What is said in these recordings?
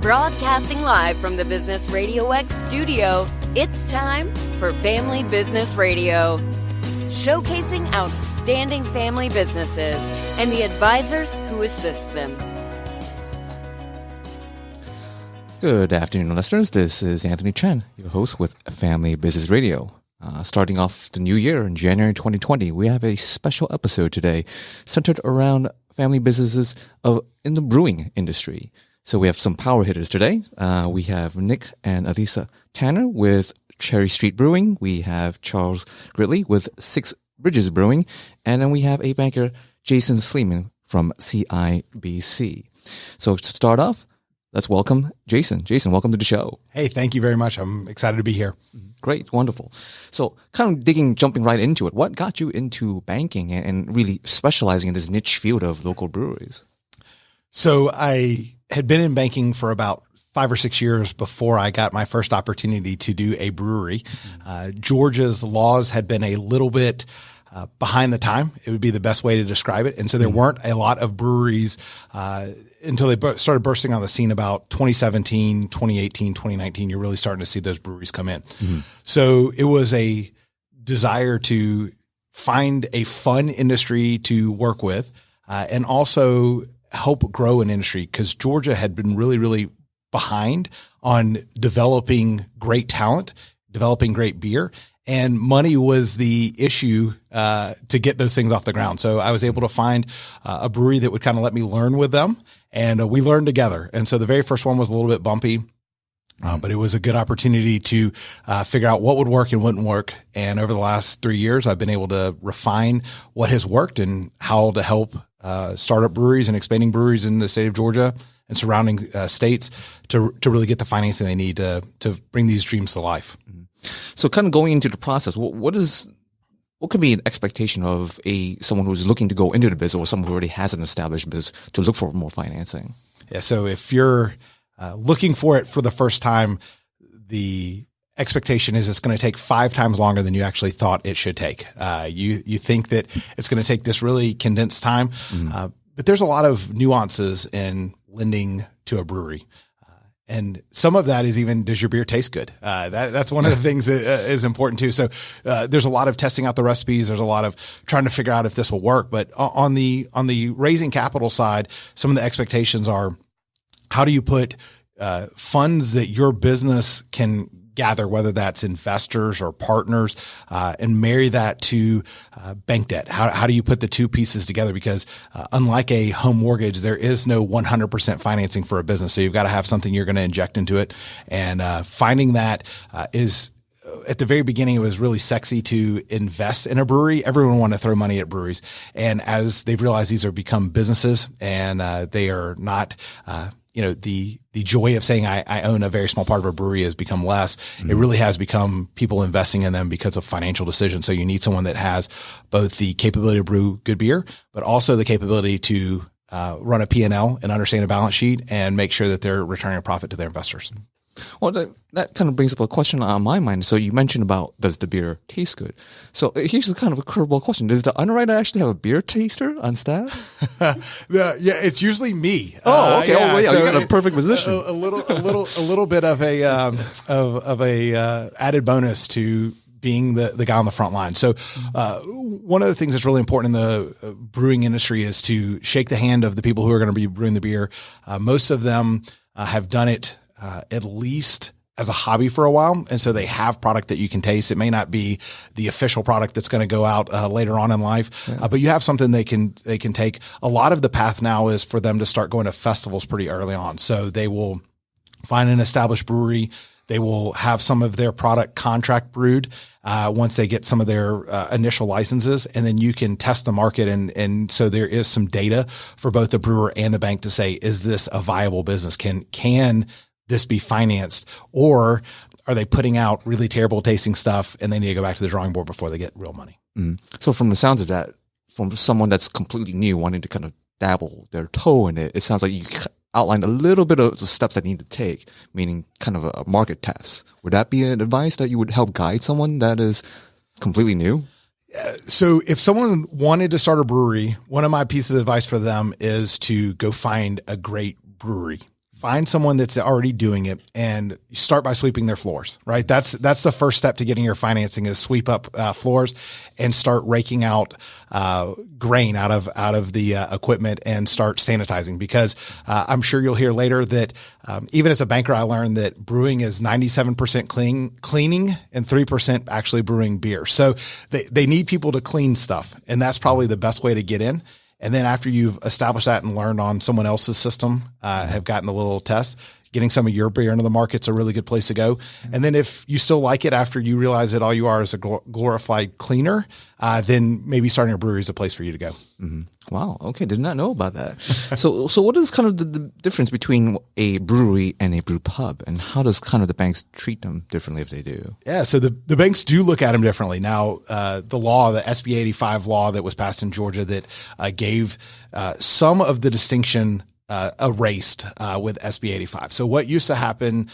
Broadcasting live from the Business Radio X studio, it's time for Family Business Radio. Showcasing outstanding family businesses and the advisors who assist them. Good afternoon, listeners. This is Anthony Chen, your host with Family Business Radio. Starting off the new year in January 2020, we have a special episode today centered around family businesses in the brewing industry. So we have some power hitters today. We have Nick and Alisa Tanner with Street Brewing. We have Charles Gridley with Bridges Brewing. And then we have a banker, Jason Sleeman from CIBC. So to start off, let's welcome Jason. Jason, welcome to the show. Hey, thank you very much. I'm excited to be here. Great. Wonderful. So kind of jumping right into it, what got you into banking and really specializing in this niche field of local breweries? So I had been in banking for about 5 or 6 years before I got my first opportunity to do a brewery. Georgia's laws had been a little bit behind the time. It would be the best way to describe it. And so there weren't a lot of breweries until they started bursting on the scene about 2017, 2018, 2019. You're really starting to see those breweries come in. So it was a desire to find a fun industry to work with and also help grow an industry, because Georgia had been really, really behind on developing great talent, developing great beer, and money was the issue to get those things off the ground. So I was able to find a brewery that would kind of let me learn with them, and we learned together. And so the very first one was a little bit bumpy, but it was a good opportunity to figure out what would work and wouldn't work. And over the last 3 years, I've been able to refine what has worked and how to help startup breweries and expanding breweries in the state of Georgia and surrounding states to really get the financing they need to bring these dreams to life. So kind of going into the process, what could be an expectation of someone who's looking to go into the business or someone who already has an established business to look for more financing? Yeah. So if you're looking for it for the first time, the expectation is it's going to take 5 times longer than you actually thought it should take. You think that it's going to take this really condensed time, but there's a lot of nuances in lending to a brewery. And some of that is even, does your beer taste good? That's one of the things that is important too. So, there's a lot of testing out the recipes. There's a lot of trying to figure out if this will work. But on the raising capital side, some of the expectations are, how do you put, funds that your business can gather, whether that's investors or partners, and marry that to bank debt? How do you put the two pieces together? Because unlike a home mortgage, there is no 100% financing for a business. So you've got to have something you're going to inject into it. And finding that is, at the very beginning, it was really sexy to invest in a brewery. Everyone wanted to throw money at breweries. And as they've realized these are become businesses and they are not the joy of saying I own a very small part of a brewery has become less. It really has become people investing in them because of financial decisions. So you need someone that has both the capability to brew good beer, but also the capability to run a P&L and understand a balance sheet and make sure that they're returning a profit to their investors. Well, that kind of brings up a question on my mind. So you mentioned about, does the beer taste good? So here's kind of a curveball question. Does the underwriter actually have a beer taster on staff? Yeah, it's usually me. Oh, okay. So you got a perfect position. A little bit of a added bonus to being the guy on the front line. So, one of the things that's really important in the brewing industry is to shake the hand of the people who are going to be brewing the beer. Most of them have done it at least as a hobby for a while. And so they have product that you can taste. It may not be the official product that's going to go out later on in life, but you have something they can take. A lot of the path now is for them to start going to festivals pretty early on. So they will find an established brewery. They will have some of their product contract brewed once they get some of their initial licenses, and then you can test the market. And so there is some data for both the brewer and the bank to say, is this a viable business? Can this be financed, or are they putting out really terrible tasting stuff and they need to go back to the drawing board before they get real money? So from the sounds of that, from someone that's completely new, wanting to kind of dabble their toe in it, it sounds like you outlined a little bit of the steps that need to take, meaning kind of a market test. Would that be an advice that you would help guide someone that is completely new? So if someone wanted to start a brewery, one of my pieces of advice for them is to go find a great brewery. find someone that's already doing it and start by sweeping their floors, right? That's the first step to getting your financing is sweep up floors and start raking out grain out of the equipment and start sanitizing, because I'm sure you'll hear later that even as a banker, I learned that brewing is 97% cleaning and 3% actually brewing beer. So they need people to clean stuff, and that's probably the best way to get in. And then after you've established that and learned on someone else's system, have gotten a little test, getting some of your beer into the market's a really good place to go. And then if you still like it after you realize that all you are is a glorified cleaner, then maybe starting a brewery is a place for you to go. Mm-hmm. Wow. Okay. Did not know about that. So what is kind of the difference between a brewery and a brew pub, and how does kind of the banks treat them differently if they do? Yeah. So the banks do look at them differently. Now, the law, the SB 85 law that was passed in Georgia that gave some of the distinction erased with SB 85. So what used to happen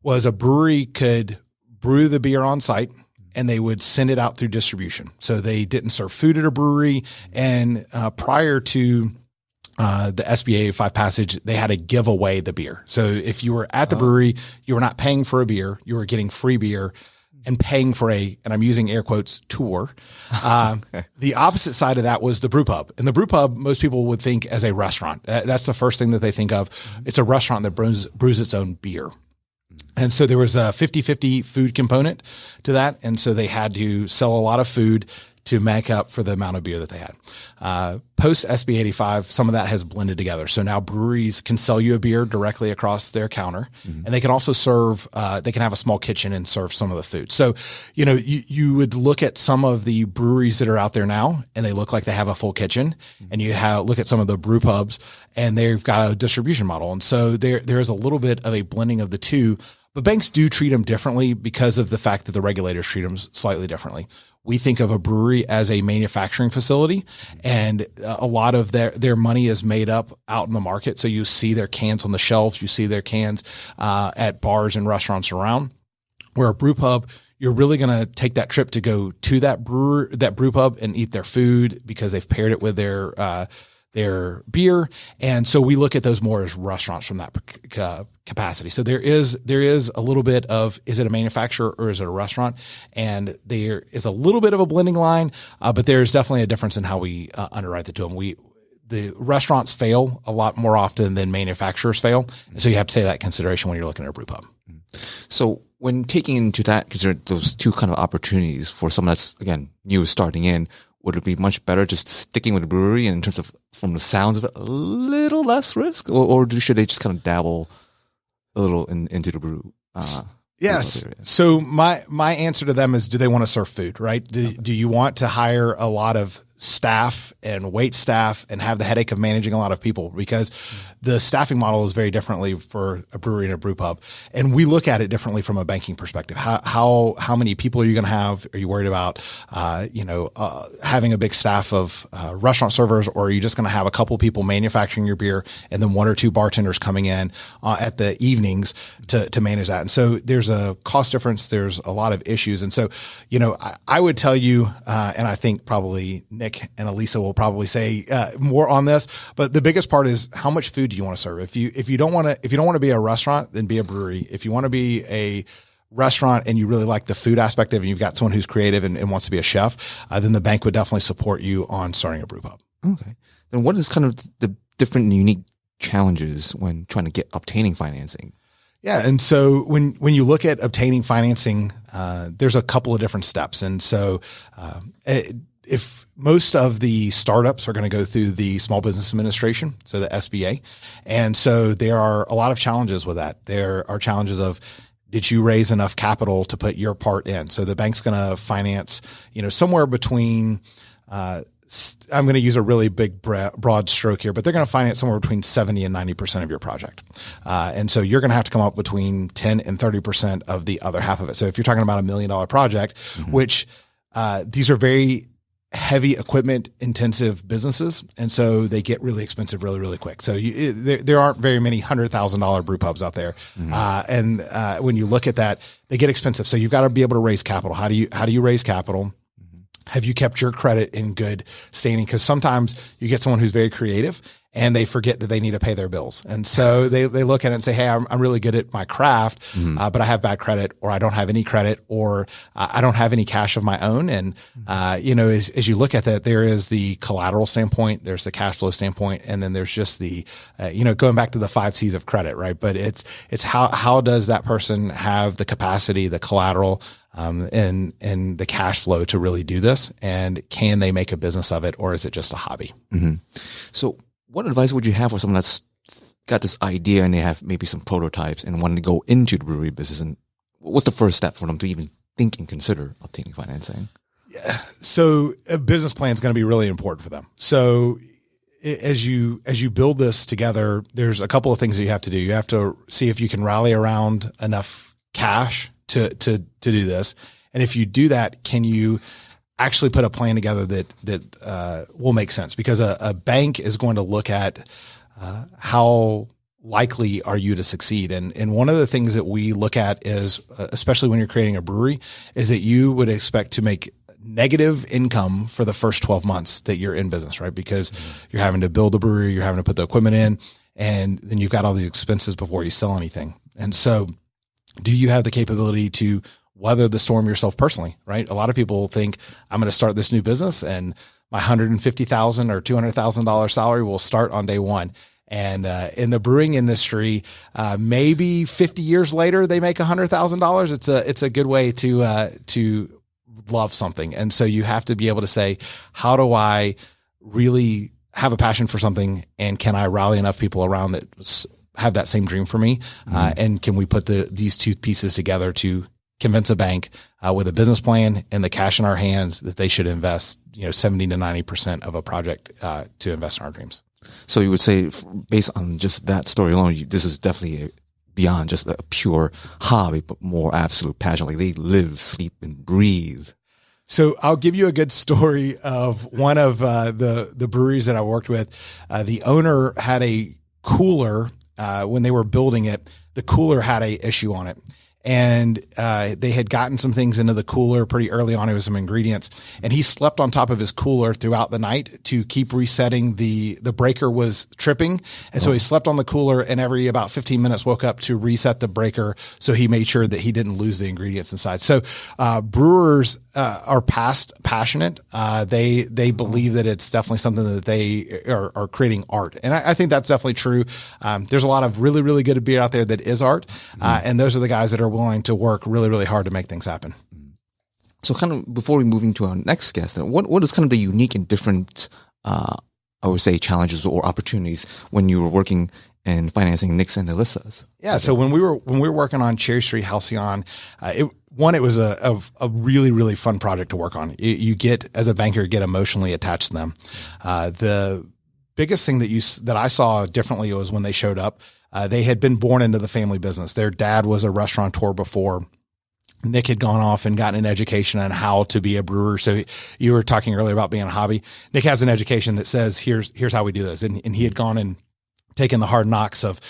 was a brewery could brew the beer on site and they would send it out through distribution. So they didn't serve food at a brewery. And prior to the SB 85 passage, they had to give away the beer. So if you were at the brewery, you were not paying for a beer, you were getting free beer and paying for and I'm using air quotes, tour. Okay. The opposite side of that was the brew pub. And the brew pub, most people would think as a restaurant. That's the first thing that they think of. It's a restaurant that brews its own beer. And so there was a 50-50 food component to that. And so they had to sell a lot of food to make up for the amount of beer that they had. Post SB 85, some of that has blended together. So now breweries can sell you a beer directly across their counter, and they can also serve, they can have a small kitchen and serve some of the food. So, you would look at some of the breweries that are out there now and they look like they have a full kitchen, and you look at some of the brew pubs and they've got a distribution model. And so there is a little bit of a blending of the two, but banks do treat them differently because of the fact that the regulators treat them slightly differently. We think of a brewery as a manufacturing facility, and a lot of their money is made up out in the market. So you see their cans on the shelves, you see their cans at bars and restaurants around. Where a brew pub, you're really going to take that trip to go to that brew pub and eat their food because they've paired it with their beer. And so we look at those more as restaurants from that capacity. So there is a little bit of, is it a manufacturer or is it a restaurant? And there is a little bit of a blending line, but there's definitely a difference in how we underwrite the two of them. The restaurants fail a lot more often than manufacturers fail. And so you have to take that consideration when you're looking at a brew pub. So when taking into that, consider those two kind of opportunities for someone that's, again, new starting in, would it be much better just sticking with the brewery in terms of, from the sounds of it, a little less risk, or should they just kind of dabble a little into the brew? Yes. So my answer to them is, do they want to serve food, right? Do you want to hire a lot of staff and wait staff and have the headache of managing a lot of people? Because the staffing model is very differently for a brewery and a brew pub. And we look at it differently from a banking perspective. How many people are you going to have? Are you worried about, having a big staff of restaurant servers, or are you just going to have a couple people manufacturing your beer and then one or two bartenders coming in at the evenings to manage that? And so there's a cost difference. There's a lot of issues. And so, I would tell you, and I think probably Nick and Alisa will probably say more on this, but the biggest part is, how much food do you want to serve? If you don't want to be a restaurant, then be a brewery. If you want to be a restaurant and you really like the food aspect of it, and you've got someone who's creative and wants to be a chef, then the bank would definitely support you on starting a brew pub. Okay. Then what is kind of the different and unique challenges when trying to obtaining financing? Yeah. And so when you look at obtaining financing, there's a couple of different steps. And so, if most of the startups are going to go through the Small Business Administration, so the SBA. And so there are a lot of challenges with that. There are challenges of, did you raise enough capital to put your part in? So the bank's going to finance, somewhere between, I'm going to use a really big broad stroke here, but they're going to finance somewhere between 70 and 90% of your project. And so you're going to have to come up between 10 and 30% of the other half of it. So if you're talking about $1 million project, which, these are very heavy equipment intensive businesses. And so they get really expensive really, really quick. So there aren't very many $100,000 brew pubs out there. And when you look at that, they get expensive. So you've got to be able to raise capital. How do you raise capital? Have you kept your credit in good standing? Because sometimes you get someone who's very creative and they forget that they need to pay their bills. And so they look at it and say, hey, I'm really good at my craft, but I have bad credit, or I don't have any credit, or I don't have any cash of my own. And, as you look at that, there is the collateral standpoint, there's the cash flow standpoint, and then there's just the, going back to the 5 C's of credit, right? But it's how does that person have the capacity, the collateral, and the cash flow to really do this? And can they make a business of it, or is it just a hobby? Mm-hmm. So what advice would you have for someone that's got this idea and they have maybe some prototypes and want to go into the brewery business? And what's the first step for them to even think and consider obtaining financing? Yeah. So a business plan is going to be really important for them. So as you build this together, there's a couple of things that you have to do. You have to see if you can rally around enough cash to do this. And if you do that, can you actually put a plan together that will make sense? Because a bank is going to look at how likely are you to succeed. And one of the things that we look at is, especially when you're creating a brewery, is that you would expect to make negative income for the first 12 months that you're in business, right? Because you're having to build the brewery, you're having to put the equipment in, and then you've got all these expenses before you sell anything. And so do you have the capability to weather the storm yourself personally, right? A lot of people think I'm going to start this new business and my $150,000 or $200,000 salary will start on day one. And in the brewing industry, maybe 50 years later, they make $100,000. It's a good way to love something. And so you have to be able to say, how do I really have a passion for something? And can I rally enough people around that have that same dream for me? And can we put these two pieces together to convince a bank with a business plan and the cash in our hands that they should invest, 70 to 90% of a project to invest in our dreams. So you would say, based on just that story alone, this is definitely beyond just a pure hobby, but more absolute passion. Like they live, sleep, and breathe. So I'll give you a good story of one of the breweries that I worked with. The owner had a cooler when they were building it. The cooler had a issue on it. And they had gotten some things into the cooler pretty early on. It was some ingredients, and he slept on top of his cooler throughout the night to keep resetting. The breaker was tripping, and so he slept on the cooler, and every about 15 minutes woke up to reset the breaker. So he made sure that he didn't lose the ingredients inside. So brewers are passionate. They believe that it's definitely something that they are creating art, and I think that's definitely true. There's a lot of really, really good beer out there that is art, and those are the guys that are willing to work really, really hard to make things happen. So kind of before we move into our next guest, what is kind of the unique and different, I would say, challenges or opportunities when you were working and financing Nick's and Alisa's? Yeah. So when we were working on Cherry Street Halcyon, it was a really, really fun project to work on. You get, as a banker, get emotionally attached to them. The biggest thing that I saw differently was when they showed up. They had been born into the family business. Their dad was a restaurateur before. Nick had gone off and gotten an education on how to be a brewer. So you were talking earlier about being a hobby. Nick has an education that says, here's how we do this. And he had gone and taken the hard knocks of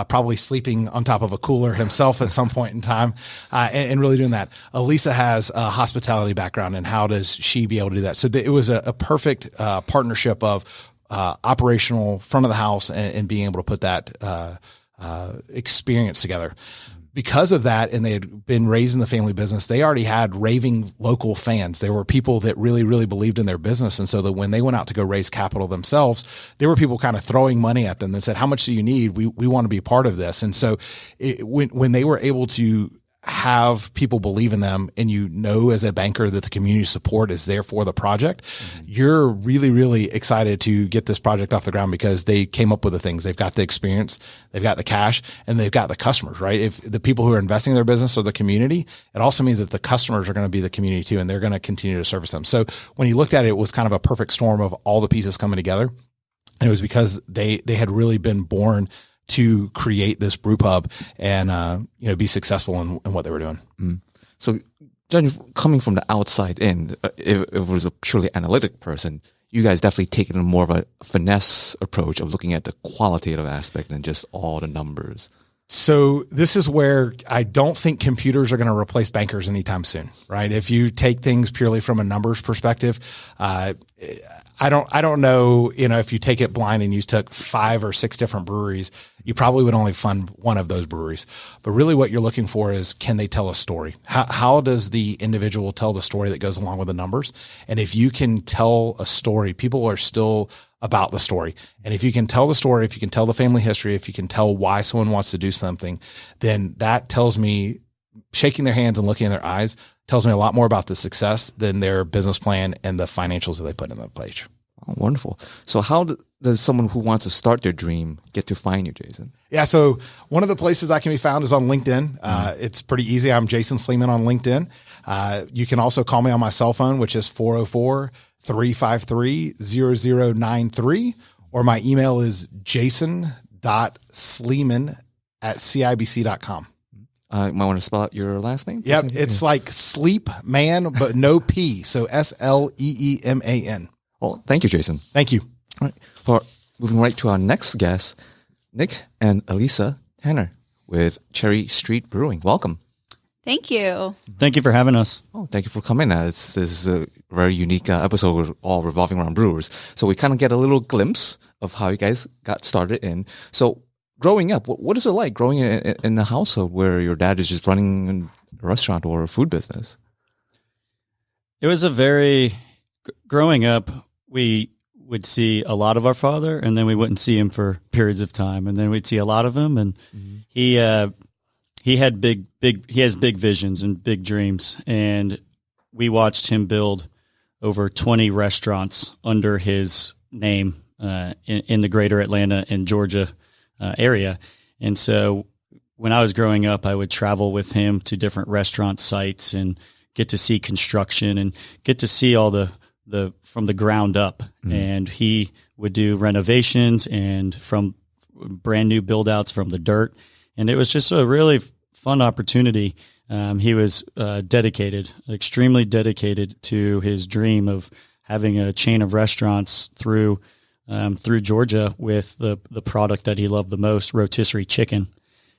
probably sleeping on top of a cooler himself at some point in time, and really doing that. Alisa has a hospitality background, and how does she be able to do that? So it was a perfect partnership of operational front of the house and being able to put that experience together. Because of that, and they had been raised in the family business, they already had raving local fans. There were people that really, really believed in their business. And so that when they went out to go raise capital themselves, there were people kind of throwing money at them that said, how much do you need? We want to be part of this. And so when they were able to have people believe in them, and as a banker that the community support is there for the project, you're really, really excited to get this project off the ground because they came up with the things. They've got the experience, they've got the cash, and they've got the customers, right? If the people who are investing in their business are the community, it also means that the customers are going to be the community too, and they're going to continue to service them. So when you looked at it, it was kind of a perfect storm of all the pieces coming together. And it was because they had really been born to create this brew pub and, be successful in what they were doing. So, John, coming from the outside in, if it was a purely analytic person, you guys definitely take it in more of a finesse approach of looking at the qualitative aspect than just all the numbers. So this is where I don't think computers are going to replace bankers anytime soon, right? If you take things purely from a numbers perspective, I don't know, if you take it blind and you took 5 or 6 different breweries, you probably would only fund one of those breweries. But really what you're looking for is, can they tell a story? How does the individual tell the story that goes along with the numbers? And if you can tell a story, people are still about the story. And if you can tell the story, if you can tell the family history, if you can tell why someone wants to do something, then that tells me, shaking their hands and looking in their eyes tells me a lot more about the success than their business plan and the financials that they put in the page. Oh, wonderful. So how does someone who wants to start their dream get to find you, Jason? Yeah. So one of the places I can be found is on LinkedIn. It's pretty easy. I'm Jason Sleeman on LinkedIn. You can also call me on my cell phone, which is 404-353-0093, or my email is jason.sleeman@cibc.com. You might want to spell out your last name? Yep. It's like sleep man, but no P. So SLEEMAN. Well, thank you, Jason. Thank you. All right. For moving right to our next guest, Nick and Alisa Tanner with Cherry Street Brewing. Welcome. Thank you. Thank you for having us. Oh, thank you for coming. This is a very unique episode, all revolving around brewers. So we kind of get a little glimpse of how you guys got started in. So growing up, what is it like growing in a household where your dad is just running a restaurant or a food business? It was growing up, we would see a lot of our father, and then we wouldn't see him for periods of time, and then we'd see a lot of him, and he has big visions and big dreams, and we watched him build over 20 restaurants under his name in the greater Atlanta and Georgia area. And so when I was growing up, I would travel with him to different restaurant sites and get to see construction and get to see all the from the ground up. And he would do renovations and from brand new build outs from the dirt. And it was just a really fun opportunity. He was extremely dedicated to his dream of having a chain of restaurants through Georgia with the product that he loved the most, rotisserie chicken.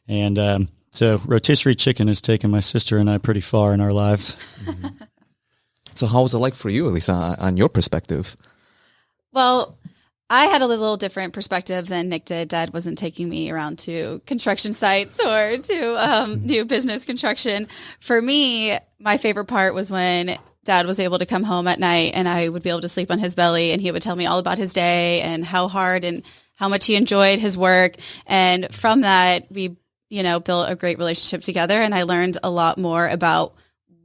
And so rotisserie chicken has taken my sister and I pretty far in our lives. So how was it like for you, Alisa, on your perspective? Well, I had a little different perspective than Nick did. Dad wasn't taking me around to construction sites or to new business construction. For me, my favorite part was when Dad was able to come home at night and I would be able to sleep on his belly and he would tell me all about his day and how hard and how much he enjoyed his work. And from that, we, built a great relationship together. And I learned a lot more about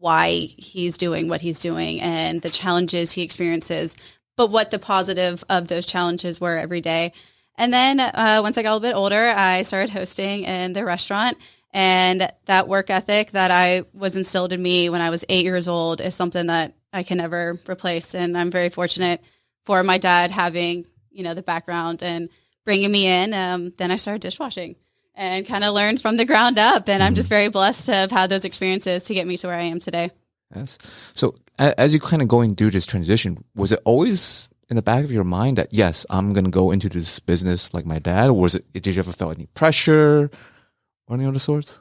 why he's doing what he's doing and the challenges he experiences, but what the positive of those challenges were every day. And then once I got a little bit older, I started hosting in the restaurant. And that work ethic that I was instilled in me when I was 8 years old is something that I can never replace. And I'm very fortunate for my dad having, the background and bringing me in. Then I started dishwashing and kind of learned from the ground up. And I'm just very blessed to have had those experiences to get me to where I am today. Yes. So as you kind of going through this transition, was it always in the back of your mind that, yes, I'm going to go into this business like my dad? Or did you ever feel any pressure or any other sorts?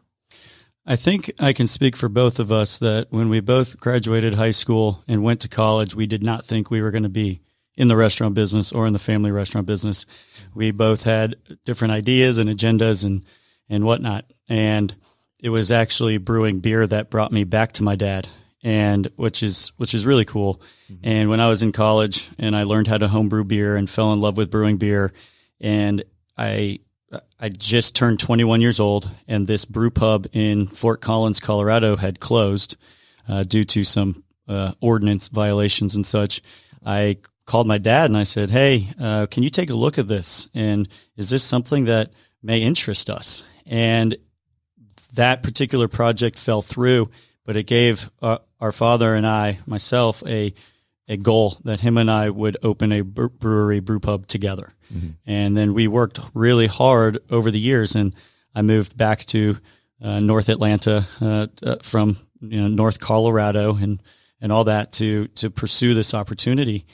I think I can speak for both of us that when we both graduated high school and went to college, we did not think we were going to be in the restaurant business or in the family restaurant business. We both had different ideas and agendas and whatnot. And it was actually brewing beer that brought me back to my dad, and which is really cool. And when I was in college and I learned how to homebrew beer and fell in love with brewing beer, and I just turned 21 years old, and this brew pub in Fort Collins, Colorado had closed due to some ordinance violations and such. I called my dad and I said, hey, can you take a look at this? And is this something that may interest us? And that particular project fell through, but it gave our father and myself, a goal that him and I would open a brewery brew pub together. And then we worked really hard over the years, and I moved back to North Atlanta from North Colorado and all that to pursue this opportunity.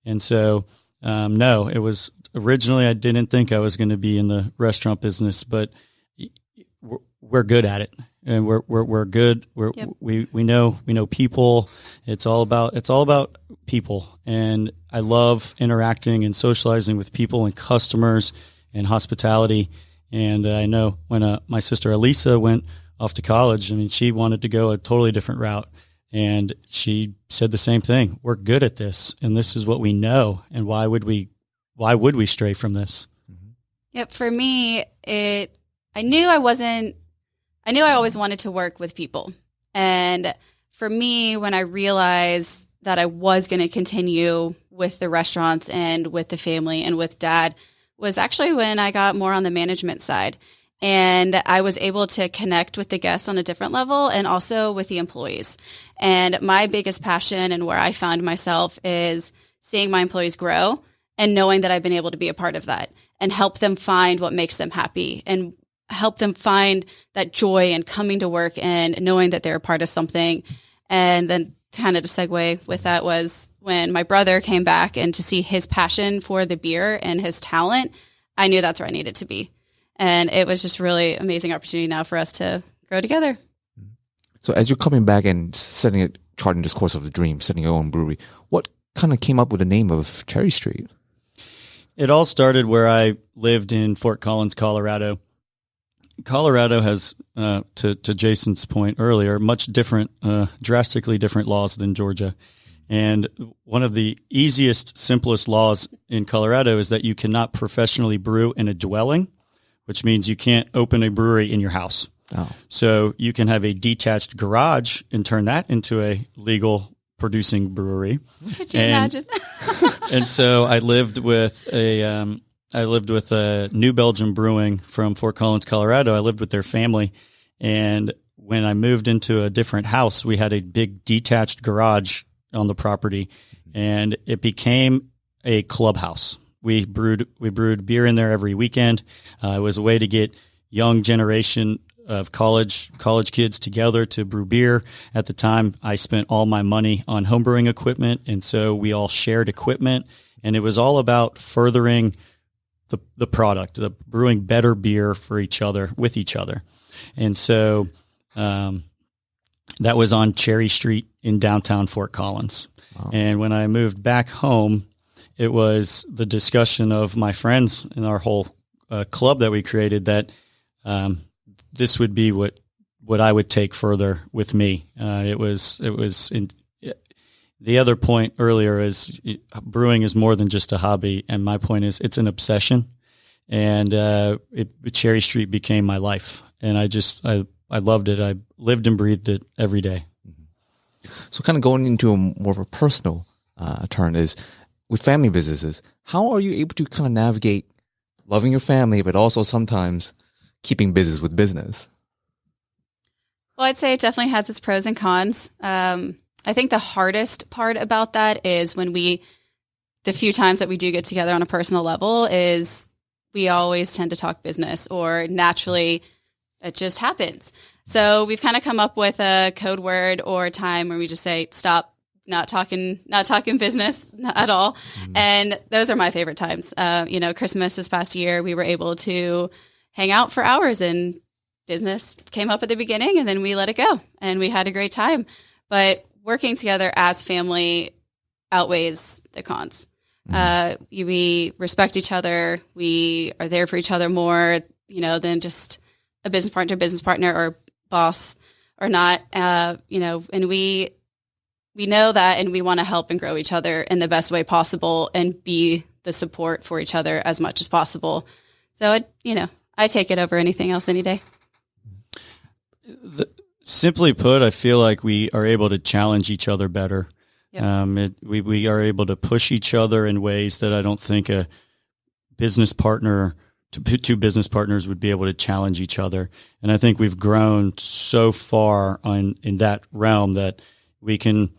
And so, no, it was originally I didn't think I was going to be in the restaurant business, but we're good at it. and we're good. We know people. It's all about people. And I love interacting and socializing with people and customers and hospitality. And I know when my sister Alisa went off to college, I mean, she wanted to go a totally different route. And she said the same thing. We're good at this, and this is what we know. And why would we stray from this? Yep. For me, I knew I always wanted to work with people. And for me, when I realized that I was going to continue with the restaurants and with the family and with Dad, was actually when I got more on the management side. And I was able to connect with the guests on a different level and also with the employees. And my biggest passion and where I found myself is seeing my employees grow and knowing that I've been able to be a part of that and help them find what makes them happy and help them find that joy in coming to work and knowing that they're a part of something. And then kind of to segue with that was when my brother came back, and to see his passion for the beer and his talent, I knew that's where I needed to be. And it was just really amazing opportunity now for us to grow together. So as you're coming back and charting this course of the dream, setting your own brewery, what kind of came up with the name of Cherry Street? It all started where I lived in Fort Collins, Colorado. Colorado has, to Jason's point earlier, much different, drastically different laws than Georgia. And one of the easiest, simplest laws in Colorado is that you cannot professionally brew in a dwelling, which means you can't open a brewery in your house. Oh. So you can have a detached garage and turn that into a legal producing brewery. Could you imagine? And so I lived with a New Belgium Brewing from Fort Collins, Colorado. I lived with their family. And when I moved into a different house, we had a big detached garage on the property, and it became a clubhouse. We brewed beer in there every weekend. It was a way to get young generation of college kids together to brew beer. At the time, I spent all my money on homebrewing equipment, and so we all shared equipment, and it was all about furthering the product, the brewing better beer for each other, with each other. And so that was on Cherry Street in downtown Fort Collins. Wow. And when I moved back home, it was the discussion of my friends and our whole club that we created that this would be what I would take further with me. The other point earlier is brewing is more than just a hobby, and my point is it's an obsession. And Cherry Street became my life, and I loved it. I lived and breathed it every day. So kind of going into a more of a personal turn is with family businesses, how are you able to kind of navigate loving your family, but also sometimes keeping business with business? Well, I'd say it definitely has its pros and cons. I think the hardest part about that is the few times that we do get together on a personal level is we always tend to talk business, or naturally it just happens. So we've kind of come up with a code word or a time where we just say, stop, not talking business at all. Mm-hmm. And those are my favorite times. Christmas this past year, we were able to hang out for hours, and business came up at the beginning, and then we let it go, and we had a great time. But working together as family outweighs the cons. We respect each other. We are there for each other more, than just a business partner or boss or not. And we know that, and we want to help and grow each other in the best way possible and be the support for each other as much as possible. So, I take it over anything else any day. Simply put, I feel like we are able to challenge each other better. Yep. We are able to push each other in ways that I don't think a business partner, two business partners would be able to challenge each other. And I think we've grown so far in that realm that we can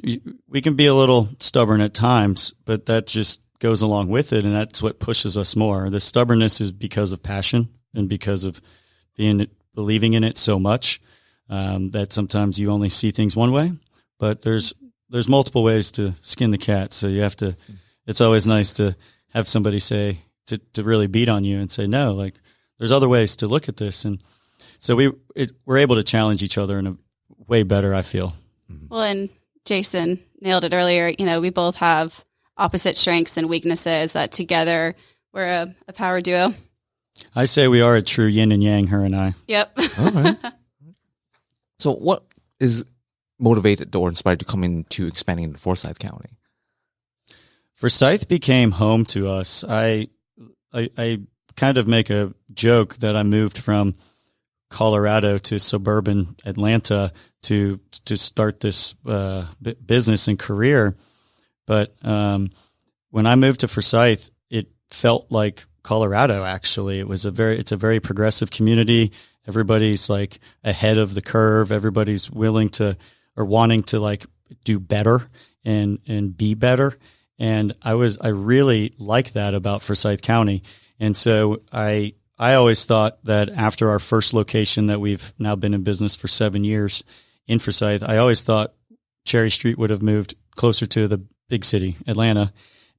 be a little stubborn at times, but that just goes along with it, and that's what pushes us more. The stubbornness is because of passion and because of believing in it so much that sometimes you only see things one way, but there's multiple ways to skin the cat. So you have to, it's always nice to have somebody say, to really beat on you and say, no, like there's other ways to look at this. And So we're able to challenge each other in a way better, I feel. Well, and Jason nailed it earlier. We both have opposite strengths and weaknesses that together we're a power duo. I say we are a true yin and yang, her and I. Yep. All right. So what is motivated or inspired to come into expanding in Forsyth County? Forsyth became home to us. I kind of make a joke that I moved from Colorado to suburban Atlanta to start this business and career. But when I moved to Forsyth, it felt like Colorado. Actually, it's a very progressive community. Everybody's like ahead of the curve. Everybody's willing to or wanting to like do better and be better. And I really like that about Forsyth County. And so I always thought that after our first location that we've now been in business for 7 years in Forsyth, I always thought Cherry Street would have moved closer to the big city, Atlanta.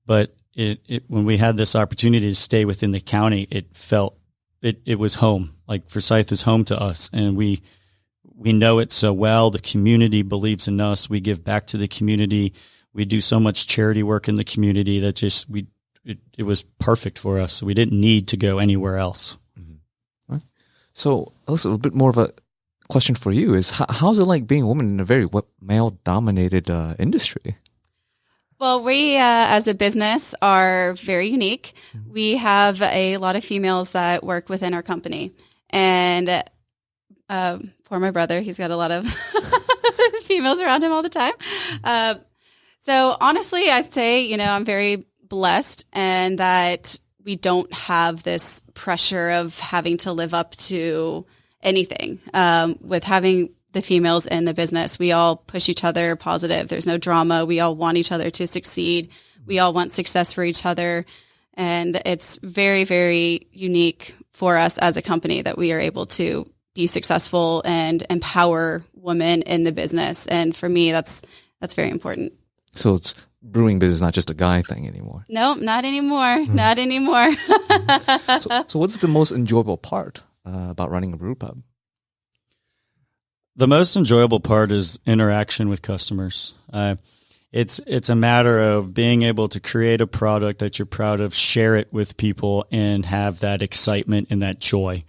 But when we had this opportunity to stay within the county, it felt it was home. Like Forsyth is home to us, and we know it so well. The community believes in us. We give back to the community. We do so much charity work in the community that just it was perfect for us. We didn't need to go anywhere else. Mm-hmm. Right. So, also a bit more of a question for you is how's it like being a woman in a very male-dominated industry? Well, we as a business are very unique. We have a lot of females that work within our company. And for my brother, he's got a lot of females around him all the time. So honestly, I'd say, I'm very blessed and that we don't have this pressure of having to live up to anything. With having the females in the business, we all push each other positive. There's no drama. We all want each other to succeed. We all want success for each other. And it's very, very unique for us as a company that we are able to be successful and empower women in the business. And for me, that's very important. So it's brewing business, not just a guy thing anymore. No, not anymore. Not anymore. So what's the most enjoyable part about running a brew pub? The most enjoyable part is interaction with customers. It's a matter of being able to create a product that you're proud of, share it with people, and have that excitement and that joy.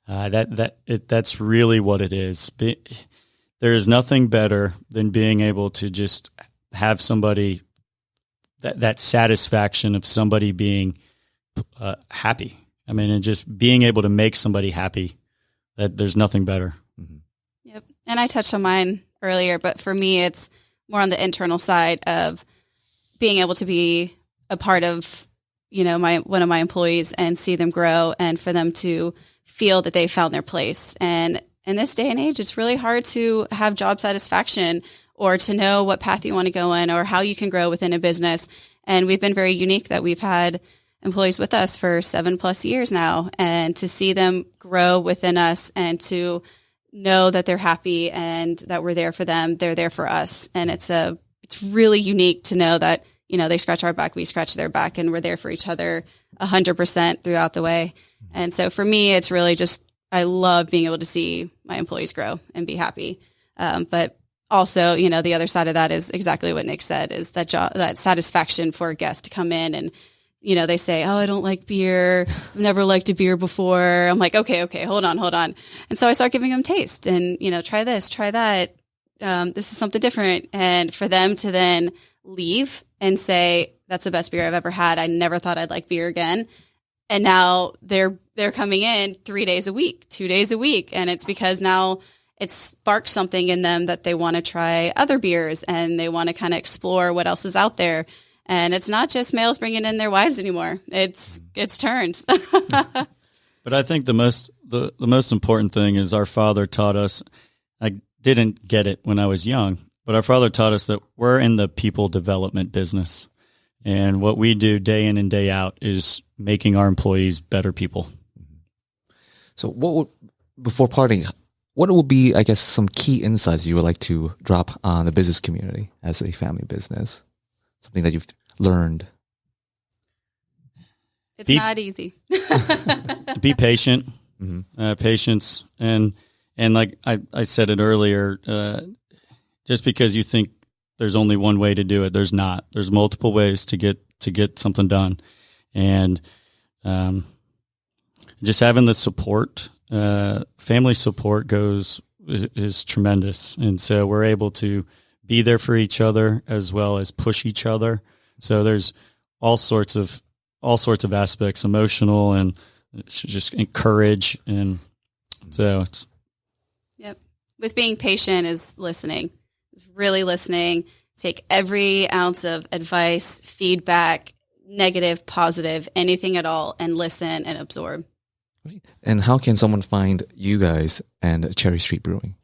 That's really what it is. There is nothing better than being able to just have somebody that satisfaction of somebody being happy. I mean, and just being able to make somebody happy. That there's nothing better. Mm-hmm. Yep. And I touched on mine earlier, but for me, it's more on the internal side of being able to be a part of, one of my employees and see them grow and for them to feel that they found their place. And in this day and age, it's really hard to have job satisfaction or to know what path you want to go in or how you can grow within a business. And we've been very unique that we've had employees with us for 7+ years now, and to see them grow within us and to know that they're happy and that we're there for them, they're there for us. And it's really unique to know that, they scratch our back, we scratch their back, and we're there for each other 100% throughout the way. And so for me, it's really just, I love being able to see my employees grow and be happy. But also, the other side of that is exactly what Nick said, is that satisfaction for a guest to come in and, they say, oh, I don't like beer. I've never liked a beer before. I'm like, okay, hold on. And so I start giving them taste and, try this, try that. This is something different. And for them to then leave and say, that's the best beer I've ever had. I never thought I'd like beer again. And now they're coming in 3 days a week, 2 days a week. And it's because now it sparks something in them that they want to try other beers and they want to kind of explore what else is out there. And it's not just males bringing in their wives anymore. It's turned. But I think the most important thing is our father taught us. I didn't get it when I was young, but our father taught us that we're in the people development business. And what we do day in and day out is making our employees better people. So before parting, what would be, I guess, some key insights you would like to drop on the business community as a family business? Something that you've learned. It's not easy. Be patient. patience, and like I said it earlier, just because you think there's only one way to do it, there's not. There's multiple ways to get something done, and just having the support, family support is tremendous, and so we're able to be there for each other as well as push each other. So there's all sorts of aspects, emotional and just encourage, and so it's. Yep. With being patient is listening. It's really listening. Take every ounce of advice, feedback, negative, positive, anything at all, and listen and absorb. Great. And how can someone find you guys and Cherry Street Brewing?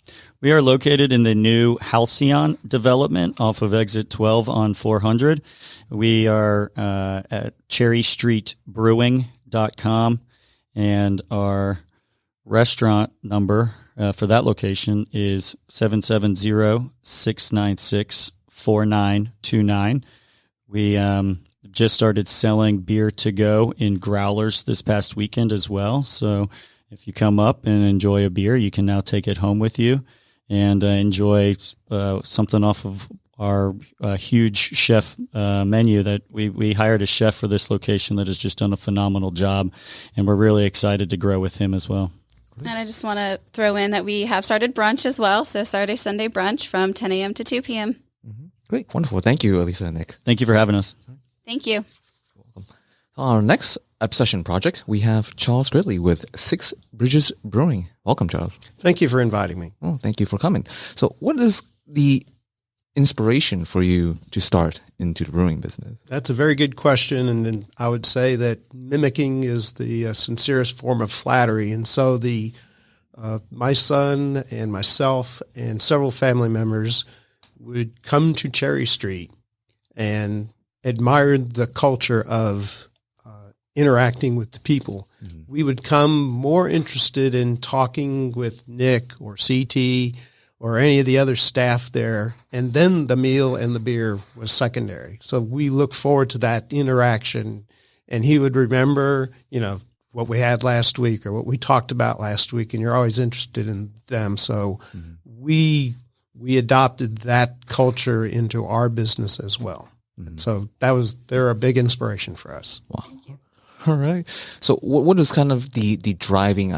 We are located in the new Halcyon development off of exit 12 on 400. We are at cherrystreetbrewing.com, and our restaurant number for that location is 770-696-4929. We just started selling beer to go in growlers this past weekend as well. So if you come up and enjoy a beer, you can now take it home with you and enjoy something off of our huge chef menu that we hired a chef for this location that has just done a phenomenal job, and we're really excited to grow with him as well. And I just want to throw in that we have started brunch as well. So Saturday, Sunday brunch from 10 a.m. to 2 p.m. Great. Wonderful. Thank you, Alisa and Nick. Thank you for having us. Thank you. Our next obsession project, we have Charles Gridley with Six Bridges Brewing. Welcome, Charles. Thank you for inviting me. Oh, thank you for coming. So what is the inspiration for you to start into the brewing business? That's a very good question, and I would say that mimicking is the sincerest form of flattery. And so my son and myself and several family members would come to Cherry Street and admired the culture of interacting with the people. Mm-hmm. We would come more interested in talking with Nick or CT or any of the other staff there, and then the meal and the beer was secondary. So we look forward to that interaction, and he would remember, what we had last week or what we talked about last week, and you're always interested in them. So we adopted that culture into our business as well. And so they're a big inspiration for us. Wow. All right. So what is kind of the driving,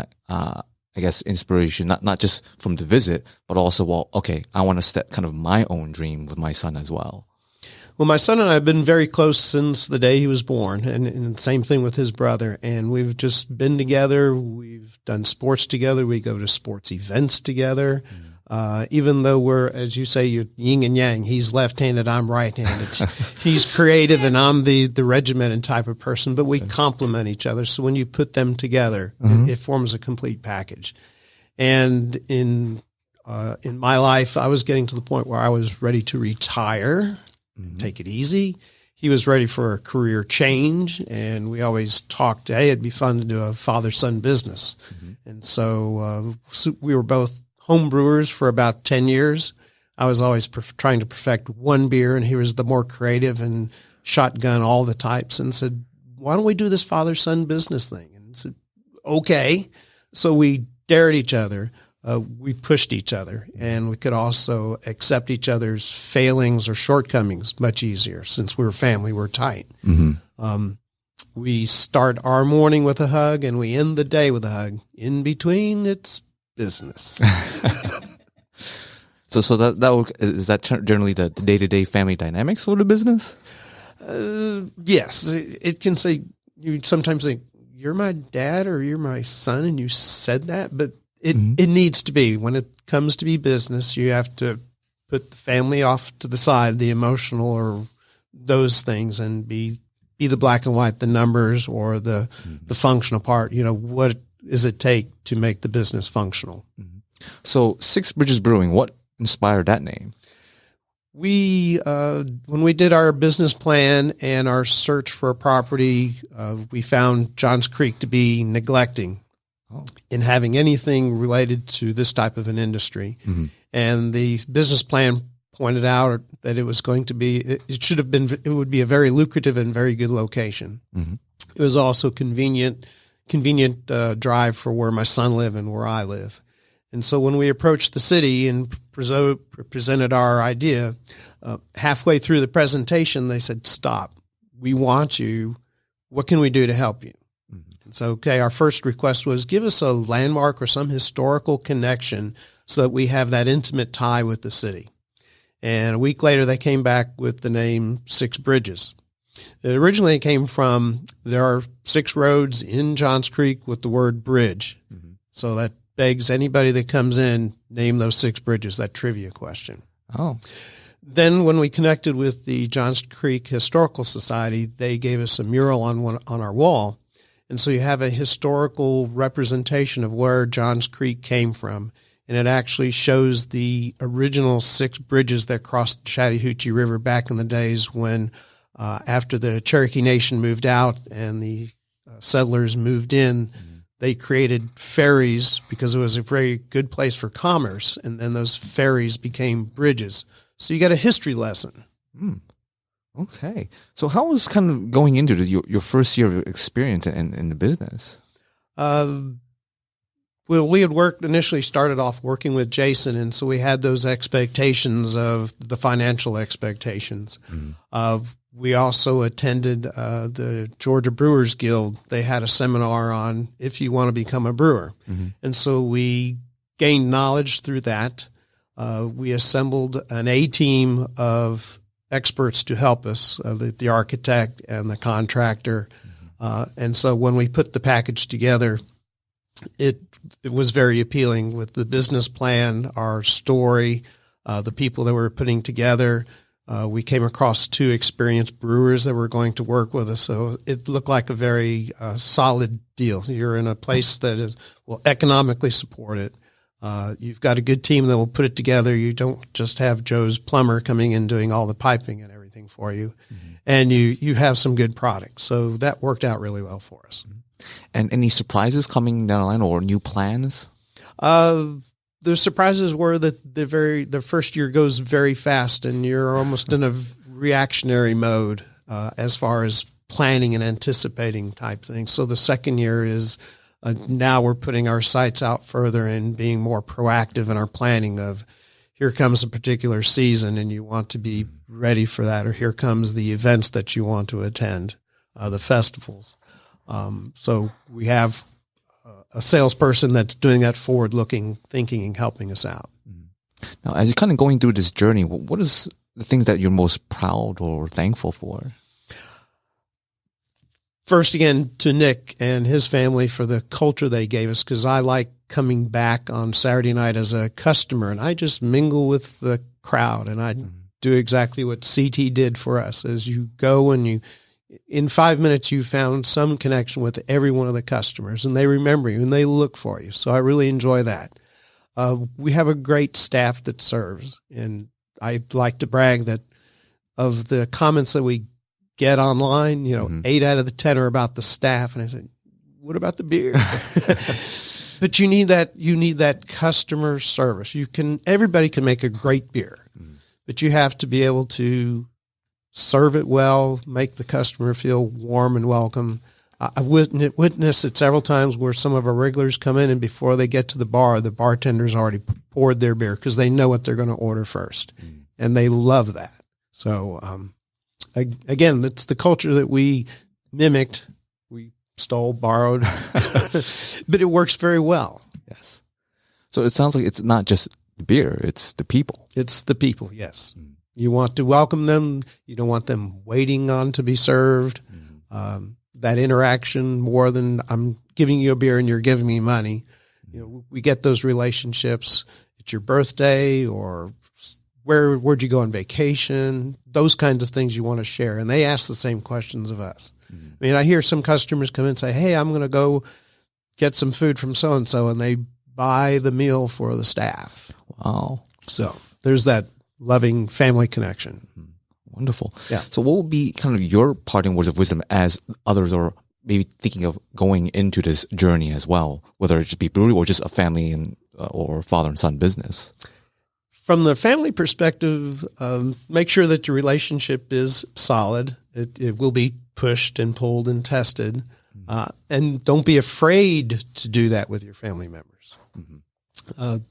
inspiration, not just from the visit, but also, I want to set kind of my own dream with my son as well. Well, my son and I have been very close since the day he was born, and same thing with his brother. And we've just been together. We've done sports together. We go to sports events together. Even though we're, as you say, you're yin and yang, he's left-handed, I'm right-handed. He's creative and I'm the regimented type of person, but we complement each other. So when you put them together, it forms a complete package. And in my life, I was getting to the point where I was ready to retire and take it easy. He was ready for a career change, and we always talked, hey, it'd be fun to do a father-son business. And so we were both home brewers for about 10 years. I was always trying to perfect one beer, and he was the more creative and shotgun all the types, and said, why don't we do this father-son business thing? And said, okay. So we dared each other. We pushed each other, and we could also accept each other's failings or shortcomings much easier. Since we were family, we're tight. We start our morning with a hug, and we end the day with a hug. In between, it's business. So is that generally the day-to-day family dynamics for the business? Yes, it can say, you sometimes think you're my dad or you're my son, and you said that, but it needs to be. When it comes to be business, you have to put the family off to the side, the emotional or those things, and be the black and white, the numbers or the functional part. What does it take to make the business functional? So Six Bridges Brewing, what inspired that name? We, when we did our business plan and our search for a property, we found Johns Creek to be neglecting in having anything related to this type of an industry. And the business plan pointed out that it was going to be, it would be a very lucrative and very good location. It was also convenient convenient drive for where my son lives and where I live. And so when we approached the city and presented our idea, halfway through the presentation, they said, "Stop. We want you. What can we do to help you?" And so, our first request was give us a landmark or some historical connection so that we have that intimate tie with the city. And a week later, they came back with the name Six Bridges. It originally came from, there are 6 roads in Johns Creek with the word bridge. So that begs anybody that comes in, name those 6 bridges, that trivia question. Oh. Then when we connected with the Johns Creek Historical Society, they gave us a mural on our wall. And so you have a historical representation of where Johns Creek came from. And it actually shows the original 6 bridges that crossed the Chattahoochee River back in the days when, after the Cherokee Nation moved out and the settlers moved in, they created ferries because it was a very good place for commerce. And then those ferries became bridges. So you got a history lesson. Okay. So how was kind of going into this, your first year of experience in the business? Well, we had initially started off working with Jason, and so we had those expectations of the financial expectations. We also attended the Georgia Brewers Guild. They had a seminar on if you want to become a brewer. And so we gained knowledge through that. We assembled an A-team of experts to help us, the architect and the contractor. And so when we put the package together, it was very appealing with the business plan, our story, the people that we're putting together. We came across 2 experienced brewers that were going to work with us. So it looked like a very solid deal. You're in a place that will economically support it. You've got a good team that will put it together. You don't just have Joe's plumber coming in doing all the piping and everything for you. And you have some good products. So that worked out really well for us. And any surprises coming down the line or new plans? The surprises were that the first year goes very fast and you're almost in a reactionary mode as far as planning and anticipating type things. So the second year is now we're putting our sights out further and being more proactive in our planning of here comes a particular season and you want to be ready for that, or here comes the events that you want to attend, the festivals. So we have a salesperson that's doing that forward-looking thinking and helping us out. Now, as you're kind of going through this journey, what is the things that you're most proud or thankful for? First, again, to Nick and his family for the culture they gave us, because I like coming back on Saturday night as a customer, and I just mingle with the crowd, and I do exactly what CT did for us. As you go and in 5 minutes, you found some connection with every one of the customers, and they remember you and they look for you. So I really enjoy that. We have a great staff that serves, and I'd like to brag that of the comments that we get online, 8 out of the 10 are about the staff. And I said, what about the beer? But you need that customer service. Everybody can make a great beer, but you have to be able to serve it well, make the customer feel warm and welcome. I've witnessed it several times where some of our regulars come in and before they get to the bar, the bartender's already poured their beer because they know what they're going to order first. And they love that. So, again, it's the culture that we mimicked. We stole, borrowed, but it works very well. Yes. So it sounds like it's not just the beer, it's the people. It's the people, yes. You want to welcome them. You don't want them waiting on to be served. That interaction more than I'm giving you a beer and you're giving me money. We get those relationships. It's your birthday or where'd you go on vacation? Those kinds of things you want to share. And they ask the same questions of us. I mean, I hear some customers come in and say, hey, I'm going to go get some food from so-and-so, and they buy the meal for the staff. Wow. So there's that loving family connection. Wonderful. Yeah. So what would be kind of your parting words of wisdom as others are maybe thinking of going into this journey as well, whether it just be brewery or just a family and or father and son business? From the family perspective, make sure that your relationship is solid. It will be pushed and pulled and tested. And don't be afraid to do that with your family members.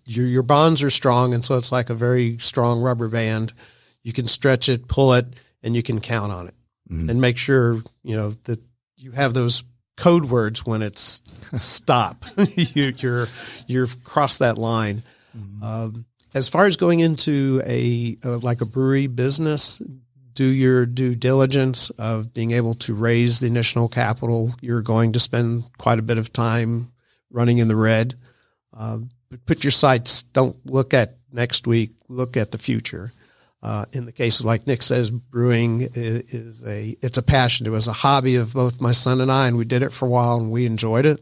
Your bonds are strong, and so it's like a very strong rubber band. You can stretch it, pull it, and you can count on it. And make sure, that you have those code words when it's stop. You've crossed that line. As far as going into a brewery business, do your due diligence of being able to raise the initial capital. You're going to spend quite a bit of time running in the red. But put your sights, don't look at next week, look at the future. In the case of, like Nick says, brewing it's a passion. It was a hobby of both my son and I, and we did it for a while and we enjoyed it.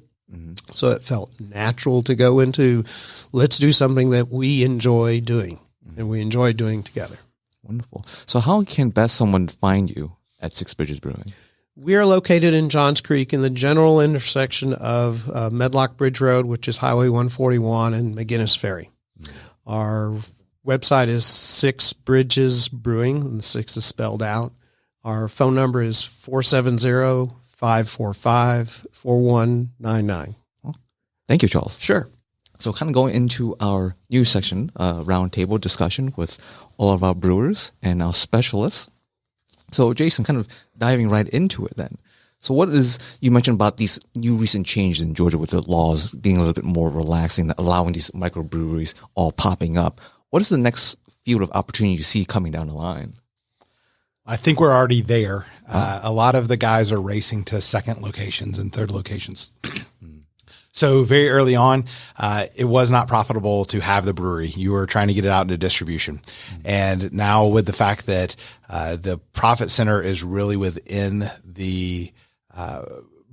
So it felt natural to go into, let's do something that we enjoy doing and we enjoy doing together. Wonderful. So how can best someone find you at Six Bridges Brewing? We are located in Johns Creek in the general intersection of Medlock Bridge Road, which is Highway 141, and McGinnis Ferry. Our website is Six Bridges Brewing, and the 6 is spelled out. Our phone number is 470-545-4199. Thank you, Charles. Sure. So kind of going into our new section, roundtable discussion with all of our brewers and our specialists. So Jason, kind of diving right into it then. So you mentioned about these new recent changes in Georgia with the laws being a little bit more relaxing, allowing these microbreweries all popping up. What is the next field of opportunity you see coming down the line? I think we're already there. A lot of the guys are racing to second locations and third locations. So very early on, it was not profitable to have the brewery. You were trying to get it out into distribution. And now with the fact that the profit center is really within the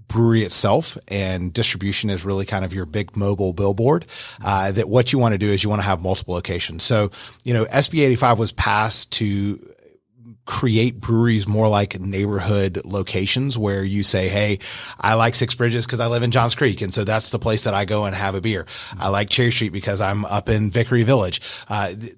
brewery itself, and distribution is really kind of your big mobile billboard, that what you want to do is you want to have multiple locations. So, SB 85 was passed to create breweries more like neighborhood locations where you say, hey, I like Six Bridges because I live in Johns Creek, and so that's the place that I go and have a beer. I like Cherry Street because I'm up in Vickery Village.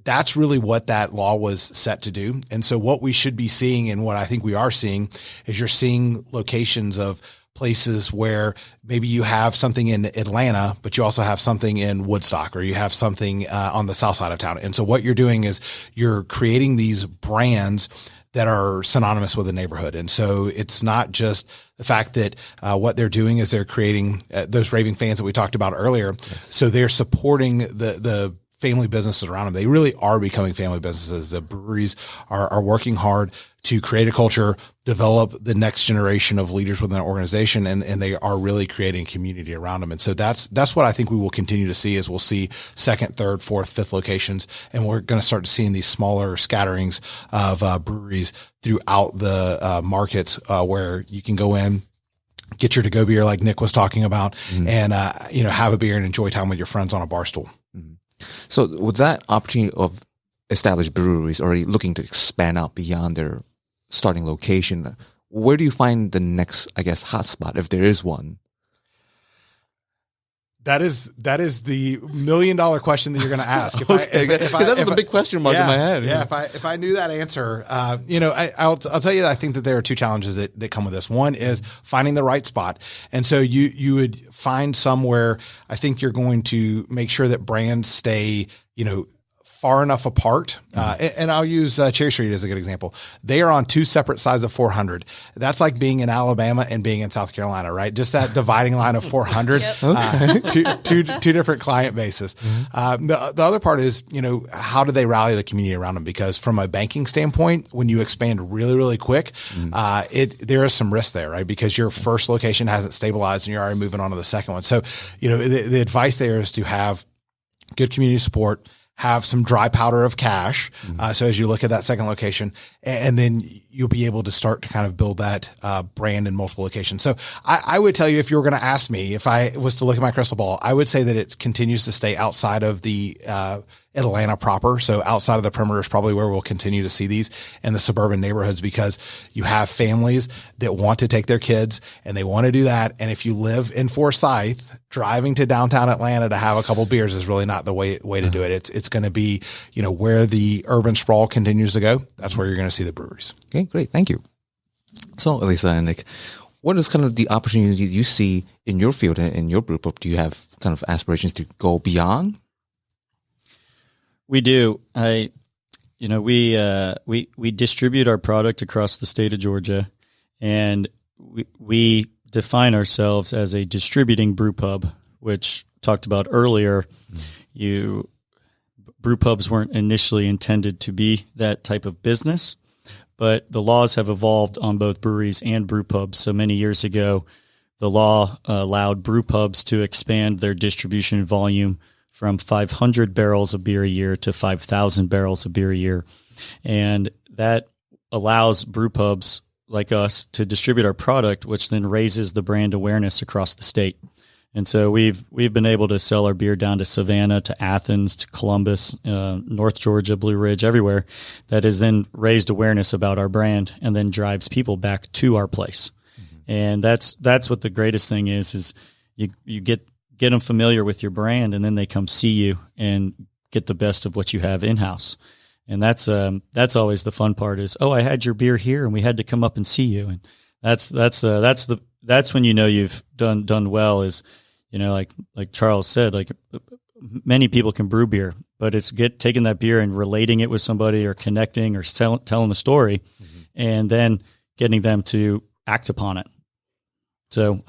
That's really what that law was set to do. And so what we should be seeing, and what I think we are seeing, is you're seeing locations of places where maybe you have something in Atlanta, but you also have something in Woodstock, or you have something on the south side of town. And so what you're doing is you're creating these brands that are synonymous with the neighborhood. And so it's not just the fact that what they're doing is they're creating those raving fans that we talked about earlier. Yes. So they're supporting the family businesses around them. They really are becoming family businesses. The breweries are working hard to create a culture, develop the next generation of leaders within their organization, and they are really creating a community around them. And so that's what I think we will continue to see, is we'll see second, third, fourth, fifth locations, and we're going to start seeing these smaller scatterings of breweries throughout the markets where you can go in, get your to-go beer like Nick was talking about, and have a beer and enjoy time with your friends on a bar stool. So with that opportunity of established breweries already looking to expand out beyond their starting location, where do you find the next, hotspot, if there is one? That is the $1 million question that you're going to ask. That's the big question mark in my head. Yeah. If I knew that answer, I'll tell you that I think that there are two challenges that come with this. One is finding the right spot. And so you would find somewhere, I think you're going to make sure that brands stay, far enough apart. And I'll use Cherry Street as a good example. They are on two separate sides of 400. That's like being in Alabama and being in South Carolina, right? Just that dividing line of 400, two different client bases. The other part is, how do they rally the community around them? Because from a banking standpoint, when you expand really, really quick, there is some risk there, right? Because your first location hasn't stabilized and you're already moving on to the second one. So, the advice there is to have good community support, have some dry powder of cash. So as you look at that second location, and then you'll be able to start to kind of build that brand in multiple locations. So I would tell you, if you were going to ask me, if I was to look at my crystal ball, I would say that it continues to stay outside of the Atlanta proper. So outside of the perimeter is probably where we'll continue to see these in the suburban neighborhoods, because you have families that want to take their kids and they want to do that. And if you live in Forsyth, driving to downtown Atlanta to have a couple beers is really not the way to do it. It's going to be, where the urban sprawl continues to go. That's where you're going to see the breweries. Okay, great. Thank you. So, Alisa and Nick, what is kind of the opportunity you see in your field and in your brew pub? Do you have kind of aspirations to go beyond? We do. We distribute our product across the state of Georgia, and we define ourselves as a distributing brew pub, which talked about earlier. Brew pubs weren't initially intended to be that type of business, but the laws have evolved on both breweries and brew pubs. So many years ago, the law allowed brew pubs to expand their distribution volume from 500 barrels of beer a year to 5,000 barrels of beer a year. And that allows brew pubs like us to distribute our product, which then raises the brand awareness across the state. And so we've been able to sell our beer down to Savannah, to Athens, to Columbus, North Georgia, Blue Ridge, everywhere. That has then raised awareness about our brand and then drives people back to our place. Mm-hmm. And that's what the greatest thing is you get them familiar with your brand, and then they come see you and get the best of what you have in-house. And that's always the fun part is, I had your beer here and we had to come up and see you. And that's when you know you've done well is, like Charles said, like many people can brew beer, but it's taking that beer and relating it with somebody or connecting or telling the story, mm-hmm. and then getting them to act upon it. So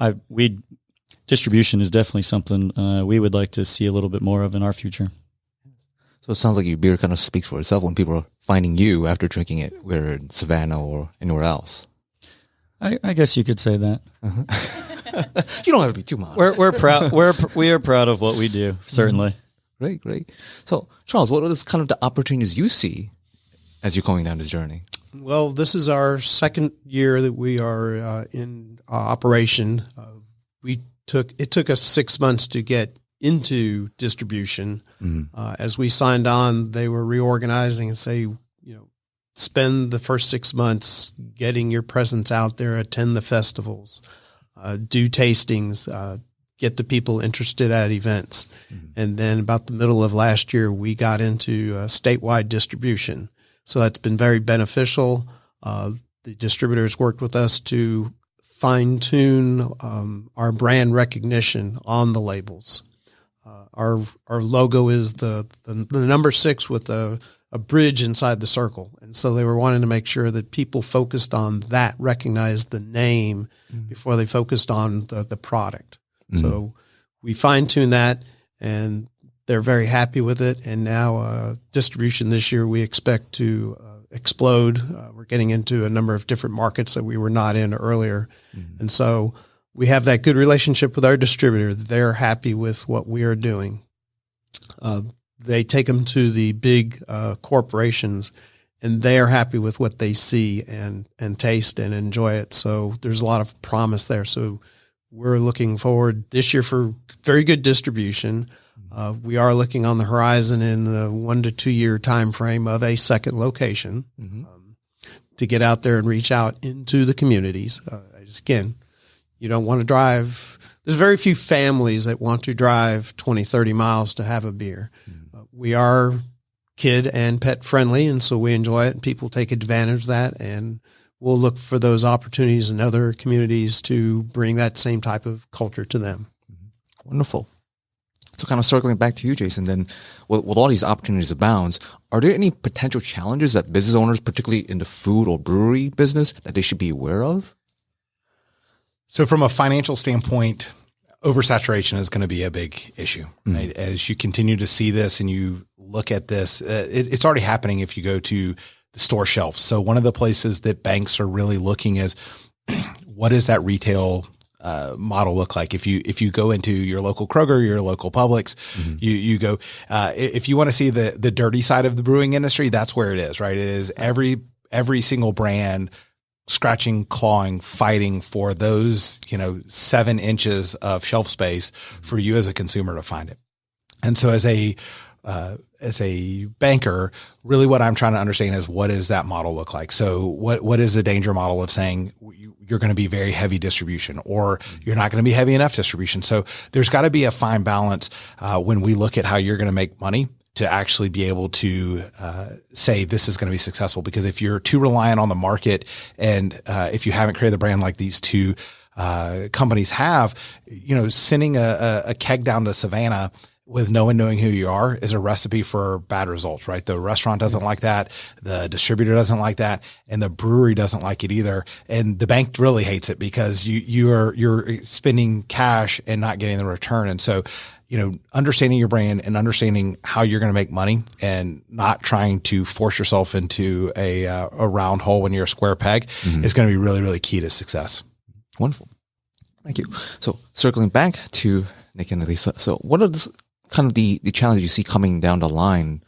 distribution is definitely something we would like to see a little bit more of in our future. So it sounds like your beer kind of speaks for itself when people are finding you after drinking it, whether in Savannah or anywhere else. I guess you could say that. Uh-huh. You don't have to be too modest. We're proud. We are proud of what we do. Certainly. Great. So, Charles, what is kind of the opportunities you see as you're going down this journey? Well, this is our second year that we are in operation. It took us 6 months to get into distribution. Mm-hmm. As we signed on, they were reorganizing and say, spend the first 6 months getting your presence out there, attend the festivals, do tastings, get the people interested at events. Mm-hmm. And then about the middle of last year, we got into statewide distribution. So that's been very beneficial. The distributors worked with us to fine tune our brand recognition on the labels. Our logo is the number 6 with a bridge inside the circle. And so they were wanting to make sure that people focused on that, recognized the name before they focused on the product. Mm-hmm. So we fine-tuned that, and they're very happy with it. And now distribution this year, we expect to explode. We're getting into a number of different markets that we were not in earlier. Mm-hmm. And so we have that good relationship with our distributor. They're happy with what we are doing. They take them to the big corporations, and they are happy with what they see and taste and enjoy it. So there's a lot of promise there. So we're looking forward this year for very good distribution. We are looking on the horizon in the 1 to 2 year time frame of a second location, mm-hmm. To get out there and reach out into the communities. Again, you don't want to drive. There's very few families that want to drive 20, 30 miles to have a beer. Mm-hmm. We are kid and pet friendly, and so we enjoy it, and people take advantage of that, and we'll look for those opportunities in other communities to bring that same type of culture to them. Wonderful. So kind of circling back to you, Jason, then with all these opportunities abounds, are there any potential challenges that business owners, particularly in the food or brewery business, that they should be aware of? So from a financial standpoint, oversaturation is going to be a big issue, right? Mm-hmm. As you continue to see this and you look at this, it's already happening if you go to the store shelves. So one of the places that banks are really looking is what does that retail model look like? If you go into your local Kroger, your local Publix, mm-hmm. you go, if you want to see the dirty side of the brewing industry, that's where it is, right? It is every single brand scratching, clawing, fighting for those, 7 inches of shelf space for you as a consumer to find it. And so as a banker, really what I'm trying to understand is what does that model look like? So what is the danger model of saying you're going to be very heavy distribution or you're not going to be heavy enough distribution? So there's got to be a fine balance when we look at how you're going to make money to actually be able to say this is going to be successful. Because if you're too reliant on the market and if you haven't created the brand like these two companies have, sending a keg down to Savannah with no one knowing who you are is a recipe for bad results, right? The restaurant doesn't like that. The distributor doesn't like that. And the brewery doesn't like it either. And the bank really hates it because you're spending cash and not getting the return. And so, understanding your brand and understanding how you're going to make money and not trying to force yourself into a round hole when you're a square peg is going to be really, really key to success. Wonderful. Thank you. So circling back to Nick and Alisa. So what are kind of the challenges you see coming down the line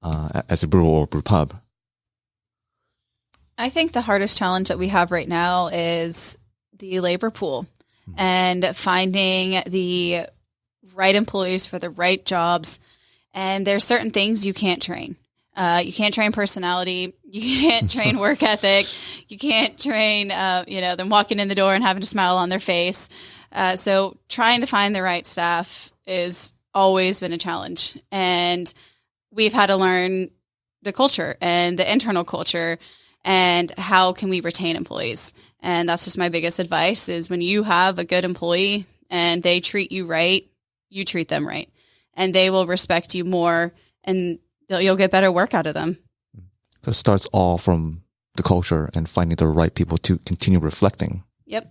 as a brewer or brew pub? I think the hardest challenge that we have right now is the labor pool and finding the right employees for the right jobs. And there's certain things you can't train. You can't train personality. You can't train work ethic. You can't train, them walking in the door and having a smile on their face. So trying to find the right staff is always been a challenge. And we've had to learn the culture and the internal culture and how can we retain employees. And that's just my biggest advice is when you have a good employee and they treat you right, you treat them right. And they will respect you more and you'll get better work out of them. So it starts all from the culture and finding the right people to continue reflecting. Yep.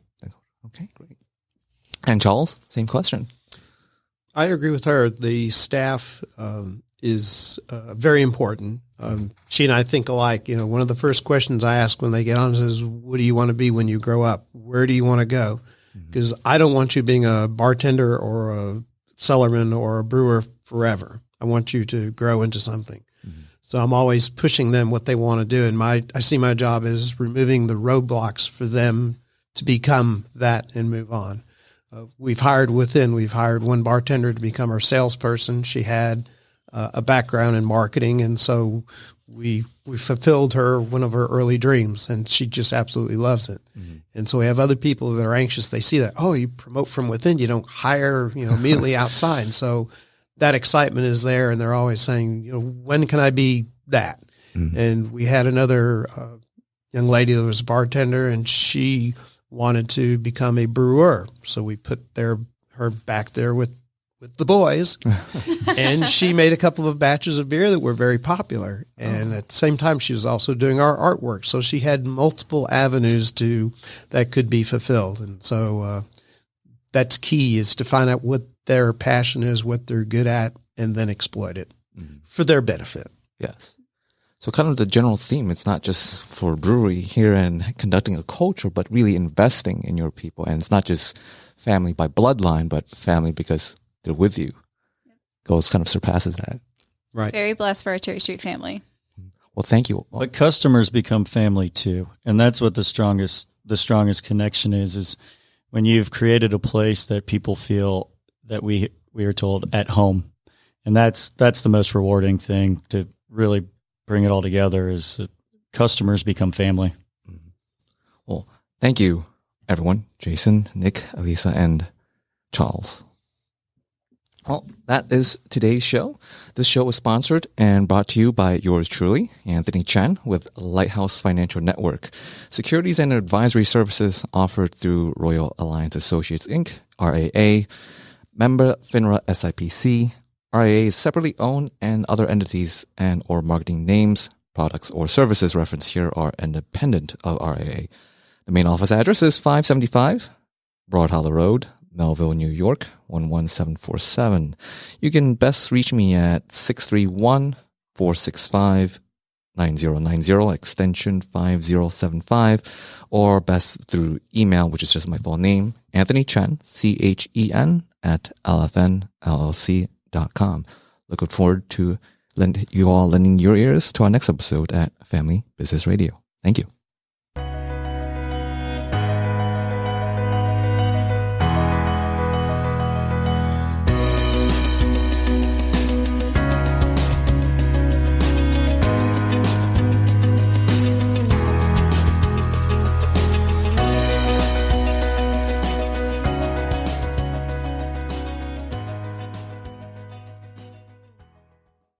Okay, great. And Charles, same question. I agree with her. The staff is very important. She and I think alike. One of the first questions I ask when they get on is, what do you want to be when you grow up? Where do you want to go? Because I don't want you being a bartender or a cellarman or a brewer forever. I want you to grow into something. So I'm always pushing them what they want to do. And I see my job as removing the roadblocks for them to become that and move on. We've hired one bartender to become our salesperson. She had a background in marketing. And so we fulfilled one of her early dreams, and she just absolutely loves it. And so we have other people that are anxious. They see that, you promote from within, you don't hire, immediately outside. And so that excitement is there, and they're always saying, when can I be that? And we had another young lady that was a bartender, and she wanted to become a brewer. So we put her back there with the boys, and she made a couple of batches of beer that were very popular. And at the same time, she was also doing our artwork. So she had multiple avenues that could be fulfilled. And so that's key, is to find out what their passion is, what they're good at, and then exploit it for their benefit. Yes. So kind of the general theme, it's not just for brewery here and conducting a culture, but really investing in your people. And it's not just family by bloodline, but family because they're with you. Goals kind of surpasses that. Right. Very blessed for our Cherry Street family. Well, thank you. But customers become family too. And that's what the strongest connection is when you've created a place that people feel that we are told at home. And that's the most rewarding thing, to really bring it all together, is that customers become family. Well, thank you, everyone. Jason, Nick, Alisa, and Charles. Well, that is today's show. This show was sponsored and brought to you by yours truly, Anthony Chen, with Lighthouse Financial Network. Securities and advisory services offered through Royal Alliance Associates, Inc., RAA, member FINRA SIPC. RAA is separately owned, and other entities and or marketing names, products, or services referenced here are independent of RAA. The main office address is 575 Broad Hollow Road, Melville, New York, 11747. You can best reach me at 631-465-9090, extension 5075, or best through email, which is just my full name, Anthony Chen, CHEN, @lfnllc.com. Looking forward to you all lending your ears to our next episode at Family Business Radio. Thank you.